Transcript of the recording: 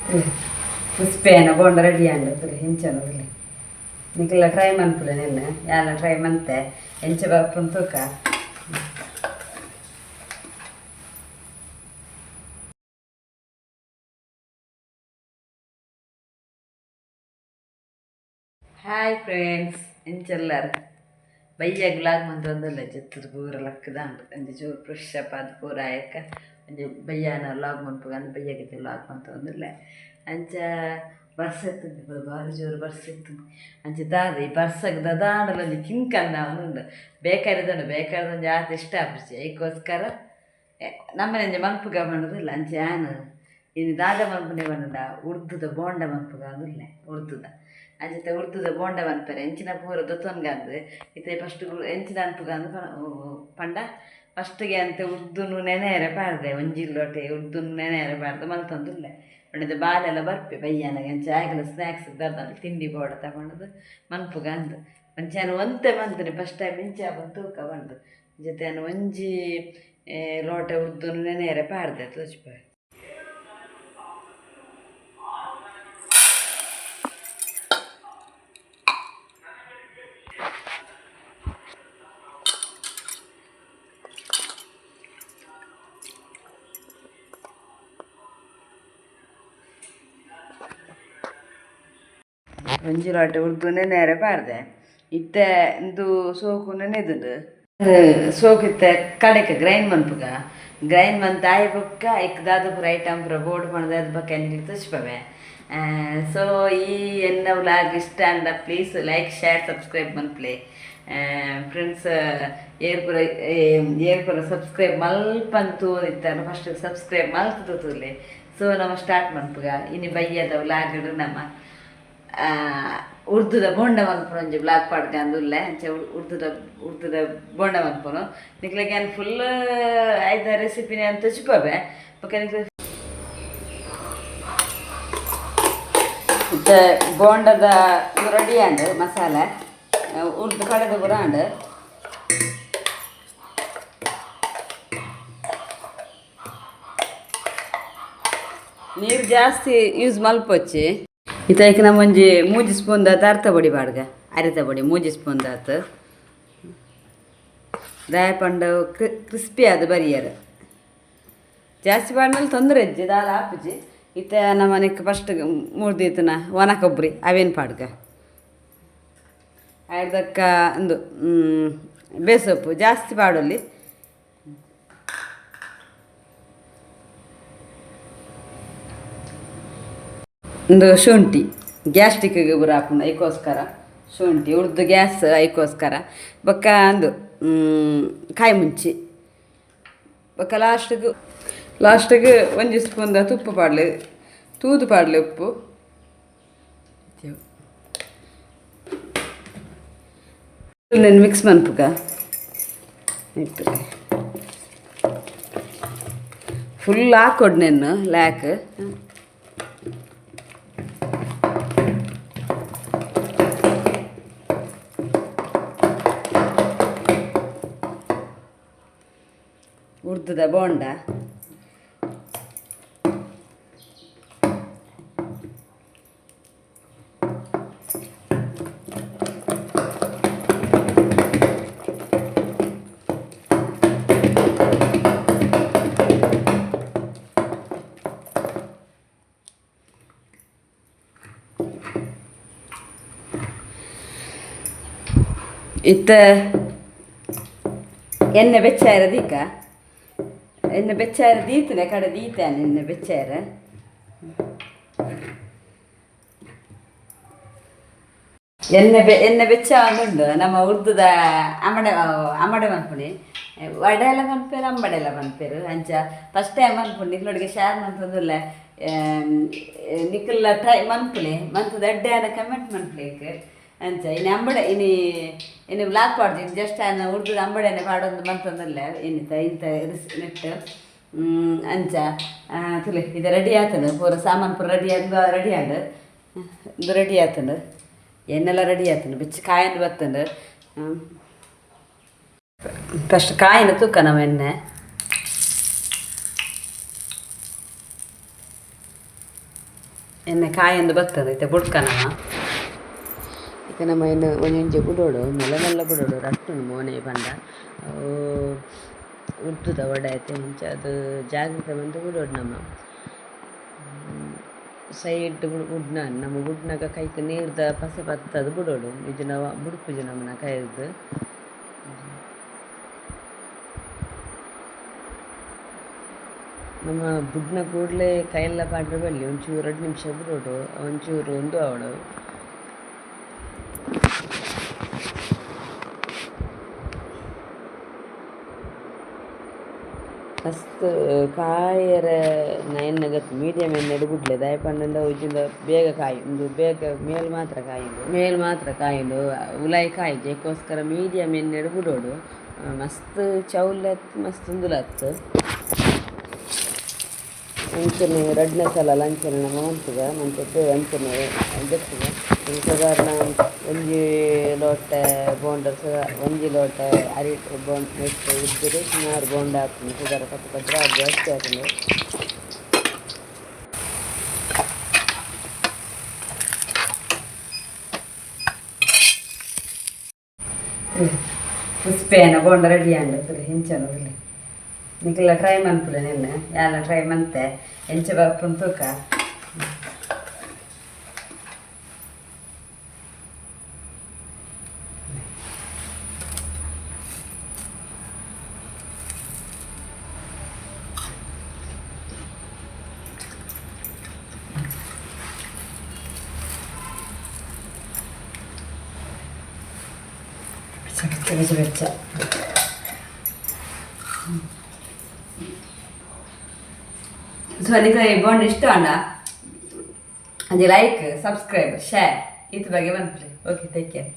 ಕ್ರಿಸ್ಪಿಯನ್ನ bonda ready Andre ಹೆಂಚನದಿಲ್ಲ ನಿಕ್ಕೆಲ್ಲ try ಮನ್ಪುಲೆ ನೆನ್ನೆ ಎಲ್ಲ try ಮಂತೆ ಹೆಂಚ ಬರ್ಪುನ್ ತೂಕ ಹಾಯ್ ಫ್ರೆಂಡ್ಸ್ ಎಂಚೆಲ್ಲರು ಬಯ್ಯಾಗ ಲಾಗ್ ಮಂತ್ ಒಂದಲ್ಲ ಜತ್ತದ ಪೂರ ಲಕ್ಕದಾಂಡು ಒಂಜಿ ಚೂರು ಫ್ರೆಶ್ ಅಪ್ ಅದು ಪೂರ ಆಯಕ್ಕ ಒಂಜಿ ಬಯ್ಯಾನ ಲಾಗ್ ಮನ್ಪುಗಂದು ಬಯ್ಯಾಗೈತೆ ಲಾಗ್ ಮಂತ್ ಒಂದಿಲ್ಲ ಅಂಚ ಬರ್ಸ ಎತ್ತುಂಡು ಭಾರಿ ಜೋರು ಬರ್ಸ ಎತ್ತುಂಡು ಅಂಚ ದಾದ ಈ ಬರ್ಸಕ್ಕೆ ದದಾಂಡಲ ಒಂಜಿ ಕಿಂಕನ್ನ ಒಂದುಂಡು ಬೇಕಾರದೊಂದು ಆತ ಇಷ್ಟ ಆಪುಜಿ ಅದಕ್ಕೋಸ್ಕರ ನಮ್ಮನೆ ಮನ್ಪುಗ ಮಾಡೋದಿಲ್ಲ ಅಂಚ ಯಾನು ಇನ್ನು ದಾದ ಮನ್ಪುನೆ ಬಂಡ ಉರ್ದುದ ಬೋಂಡ ಮನ್ಪುಗ ಅದಿಲ್ಲ ಉರ್ದುದ ಅಂಚೆ ಉರ್ದುದ ಬೋಂಡ ಮನ್ಪರೆ ಎಂಚಿನ ಪೂರ ದೊತ್ತೊನ್ಗಂದು ಇತ್ತೆ ಫಸ್ಟ್ ಎಂಚಿನ ಅನ್ಪುಗಂದು ಪಂಡ ಫಸ್ಟ್ಗೆ ಅಂತ ಉರ್ದುನು ನೆನೆಯರೆ ಪಾಡ್ದೆ ಒಂಜಿ ಲೋಟೆ ಉರ್ದುನು ನೆನೆಯರೆ ಪಾಡ್ದು ಮಲ್ತೊಂದುಲ್ಲೆ ಒಳ್ಳೆದು ಬಾಲೆಲ್ಲ ಬರ್ಪೆ ಬಯ್ಯಾನಾಗ ಅಂಚೆ ಆಗಲ ಸ್ನ್ಯಾಕ್ಸ್ ದರ್ದಲ್ಲಿ ತಿಂಡಿ ಬೋಡ ತಗೊಂಡದು ಮನ್ಪುಗ ಅಂದು ಅಂಚೆ ಒಂತೆ ಮಂತ್ರಿ ಫಸ್ಟ್ ಟೈಮ್ ಇಂಚೆ ಬಂದು ತೂಕ ಬಂದು ಜೊತೆ ಒಂಜಿ ಲೋಟೆ ಉರ್ದುನು ನೆನೆಯರೆ ಪಾಡ್ದೆ ತೋಚ್ಪಾಯ್ ಒಂಜಿ ಲೋಟೆ ಉರ್ದು ನೆನೆಯರೆ ಪಾಡ್ದೆ ಇತ್ತೆ ಇಂದು ಸೋಕು ನೆನೆದುಂಡು ಸೋಕು ಇತ್ತೆ ಕಡೆಗೆ ಗ್ರೈಂಡ್ ಮನ್ಪುಗ ಗ್ರೈಂಡ್ ಮಂತ್ ಆಯ್ ಬೊಕ್ಕ ಇಕ್ದಾದ ಪೂರ ಐಟಮ್ ಪೂರ ಬೋರ್ಡ್ ಮಾಡೋದು ಅದು ಬಕ್ಕ ಎಣ್ಣೆ ತೋಚ್ಪವೆ ಸೊ ಈ ಎನ್ನ ವ್ಲಾಗ್ ಇಷ್ಟ ಅಂದ ಪ್ಲೀಸ್ ಲೈಕ್ ಶೇರ್ ಸಬ್ಸ್ಕ್ರೈಬ್ ಮನ್ಪ್ಲೆ ಫ್ರೆಂಡ್ಸ್ ಏರ್ ಪೂರ ಸಬ್ಸ್ಕ್ರೈಬ್ ಮಲ್ಪಂತು ಇತ್ತಾರ ಫಸ್ಟ್ ಸಬ್ಸ್ಕ್ರೈಬ್ ಮಲ್ತು ತೂಲೆ ಸೊ ನಮ್ಮ ಸ್ಟಾರ್ಟ್ ಮನ್ಪುಗ ಇನ್ನು ಬಯ್ಯದ ವ್ಲಾಗ್ ನಮ್ಮ ಉರ್ದುದ ಬೋಂಡ ಮನ್ಪುನ ಒಂಜಿ ಬ್ಲಾಕ್ ಪಾಡ್ಗೆ ಅಂದುಲ್ಲೆ ಅಂಚೆ ಉರ್ದುದ ಬೋಂಡ ಮನ್ಪುನು ನಿಕ್ಲೆಗೆ ಏನು ಫುಲ್ ಐದ ರೆಸಿಪಿನೇ ಅಂತ ಚಿಪ್ಪವೆ ಓಕೆ ನಿಕ್ಲೆ ಬೋಂಡದ ರೆಡಿ ಆಂಡು ಮಸಾಲೆ ಉರ್ದು ಕಡೆದ ಪೂರ ಆಂಡು ನೀರು ಜಾಸ್ತಿ ಯೂಸ್ ಮಲ್ಪೊಚ್ಚಿ ಇತಕ್ಕೆ ನಮ್ಮ ಒಂಜಿ 3 ಸ್ಪೂನ್ ದಾತ ಅರ್ಧ ಬೊಡಿ ಪಾಡ್ಗ ಅರಿತ ಬೊಡಿ 3 ಸ್ಪೂನ್ ದಾತ ದಾಯ ಪಂಡು ಕ್ರಿಸ್ಪಿ ಅದು ಬರಿಯರು ಜಾಸ್ತಿ ಪಾಡ್ಮೇಲೆ ತೊಂದರೆ ಇಜ್ಜಿ ದಾದ ಹಾಪುಜಿ ಇತ್ತೆ ನಮ್ಮ ಮನೆಗೆ ಫಸ್ಟ್ 3 ದೀತನ ಒಣ ಕೊಬ್ಬರಿ ಅವೇನು ಪಾಡ್ಗ ಅದಕ್ಕ ಒಂದು ಬೇಸೊಪ್ಪು ಜಾಸ್ತಿ ಪಾಡಲ್ಲಿ ಒಂದು ಶುಂಠಿ ಗ್ಯಾಸ್ಟ್ರಿಕ್ಗೆ ಬುರ ಹಾಕೊಂಡು ಅದಕ್ಕೋಸ್ಕರ ಶುಂಠಿ ಉರ್ದು ಗ್ಯಾಸ್ ಅದಕ್ಕೋಸ್ಕರ ಬೊಕ್ಕ ಅಂದು ಕಾಯಿ ಮುಂಚಿ ಬೊಕ್ಕ ಲಾಸ್ಟಿಗೆ ಒಂಜಿ ಸ್ಪೂನ್ದ ತುಪ್ಪ ಪಾಡ್ಲೆ ತೂದು ಪಾಡ್ಲೆ ಉಪ್ಪು ನಾನು ಮಿಕ್ಸ್ ಮನ್ಪುಗ ಆಯ್ತು ಫುಲ್ ಹಾಕೊಡು ನಾನು ಲ್ಯಾಕ್ ಉರ್ದುದ ಬೋಂಡ ಇತ್ತ ಎಣ್ಣೆ ಬೆಚ್ಚಾರ ದೀಕ ಎಣ್ಣೆ ಬೆಚ್ಚಾರ ದೀತನೆ ಕಡೆ ದೀತಾನೆ ಎಣ್ಣೆ ಬೆಚ್ಚಾರ ಎಣ್ಣೆ ಬೆಚ್ಚ ಒಂದುಂಡು ನಮ್ಮ ಉರ್ದುದ ಅಮ್ಮಡೆ ಮನ್ಪುಣಿ ವಡೆ ಎಲ್ಲ ಮನ್ಪೇರು ಅಂಬಡೆ ಎಲ್ಲ ಮನ್ಪೇರು ಅಂಚ ಫಸ್ಟ್ ಟೈಮ್ ಮನ್ಪುಣಿ ನಿಕ್ಲೊಡಿಗೆ ಶೇರ್ ಮನ್ಪಂದುಲ್ಲ ನಿಕ್ಕಲ್ಲ ಟ್ರೈ ಮನ್ಪುಳಿ ಮಂತದ ಅಡ್ಡೆ ಅನ್ನ ಕಮೆಂಟ್ ಮನ್ಪುಳಿಕ್ ಅಂಚ ಇನ್ನು ಅಂಬಡೆ ಇನ್ನು ಬ್ಲಾಕ್ ಪಾಡ್ದು ಜಸ್ಟ್ ಅನ್ನ ಉರ್ದುದ ಅಂಬಡೆನೆ ಪಾಡೊಂದು ಮನ್ಪಂದಲ್ಲ ಇನ್ನಿತ ಇಂಥ ನೆಟ್ಟು ಅಂಚ ತುಲೆ ಇದು ರೆಡಿ ಆತನು ಪೂರ ಸಾಮಾನು ಪೂರ ರೆಡಿ ಆಂಡು ಇದು ರೆಡಿ ಆತನು ಎಣ್ಣೆಲ್ಲ ರೆಡಿ ಆತನು ಬಿಚ್ಚಿ ಕಾಯನ್ನು ಬರ್ತಂಡು ಫಸ್ಟ್ ಕಾಯಿನ ತೂಕ ನಾವು ಎಣ್ಣೆ ಎಣ್ಣೆ ಕಾಯಂದು ಬರ್ತದೆ ಬುಡ್ಕನವ ಈಗ ನಮ್ಮ ಇನ್ನು ಒಂಜಿ ಬುಡೋಡು ಮೆಲ್ಲ ಮೆಲ್ಲ ಬುಡೋಡು ರಟ್ಟು ಮೋನೆ ಪಂಡ ಉದ್ದುದ ಒಡಾಯ್ತು ಇಂಚ ಅದು ಜಾಗ್ರತೆ ಬಂದು ಬುಡೋಡು ನಮ್ಮ ಸೈಡ್ ಬುಡ್ನ ನಮ್ಮ ಬುಡ್ನಾಗ ಕೈക്ക് ನೀರ್ದ ಪಸೆ ಬತ್ತದು ಬುಡೋಡು ಇಜು ನಾವು ಬುಡ್ಪುಜು ನಮ್ಮನ ಕೈದು ನಮ್ಮ ಬುಡ್ನ ಕೂಡಲೇ ಕೈಯೆಲ್ಲ ಪಾಡ್ರೆ ಬಲ್ಲಿ ಒಂಚೂರು 2 ನಿಮಿಷ ಬಿಡೋಡು ಒಂಚೂರು ಒಂದು ಅವಳು ಮಸ್ತ್ ಕಾಯರ ಎಣ್ಣೆಗತ್ತು ಮೀಡಿಯಮ್ ಎಣ್ಣೆ ಬಿಡ್ಲೆ ದಯ ಪಂಡ ಉಜ್ಜಿಂದ ಬೇಗ ಕಾಯಿ ಒಂದು ಬೇಗ ಮೇಲ್ ಮಾತ್ರ ಕಾಯಿಂಡು ಉಲಾಯಿ ಕಾಯಿ ಏಕೋಸ್ಕರ ಮೀಡಿಯಮ್ ಎಣ್ಣೆ ಬಿಡೋಡು ಮಸ್ತ್ ಚೌಲತ್ತು ಮಸ್ತ್ ಉಂದುಲತ್ತು ಅಂಚನೆ 2ನೇ ಸಲ ಲಂಚನೆ ನಮ್ಮ ಮಂತದ ಮಂಚದ್ದು ಅಂಚನೆ ಗೊತ್ತಿದೆ ಸಾಧಾರಣ 1 ಲೋಟ ಬೋಂಡ ಒಂಜಿ ಲೋಟ ಅರಿ ಬೋಂಡ ನೆಟ್ಟು ಉದ್ದರೆ ಸುಮಾರು ಬೋಂಡ ಹಾಕ್ತೀನಿ ಸುಧಾರ ಕಟ್ಟು ಅದು ಜಾಸ್ತಿ ಹಾಕಿದೆ ಕ್ರಿಸ್ಪಿಯನ್ನ ಬೋಂಡ ರೆಡಿ ಆಗತ್ತಲ್ಲ ಹೆಂಚನೋದಿಲ್ಲ ನಿಕ್ಕೆಲ್ಲ ಟ್ರೈ ಮಾಡ್ಬಿಡ ನಿನ್ನ ಎಲ್ಲ ಟ್ರೈ ಮಾಡ್ತೆ ಎಂಚ ಬರ್ಪುನ್ ತೂಕ വെച്ച ಸೊ ನಿಮಗೆ ಈ ಬಾಂಡ್ ಇಷ್ಟ ಅಣ್ಣ ಅದು ಲೈಕ್ ಸಬ್ಸ್ಕ್ರೈಬ್ ಶೇರ್ ಇದ್ರ ಬಗ್ಗೆ ಬಂದ್ಬಿಡಿ ಓಕೆ ಟೇಕ್ ಕೇರ್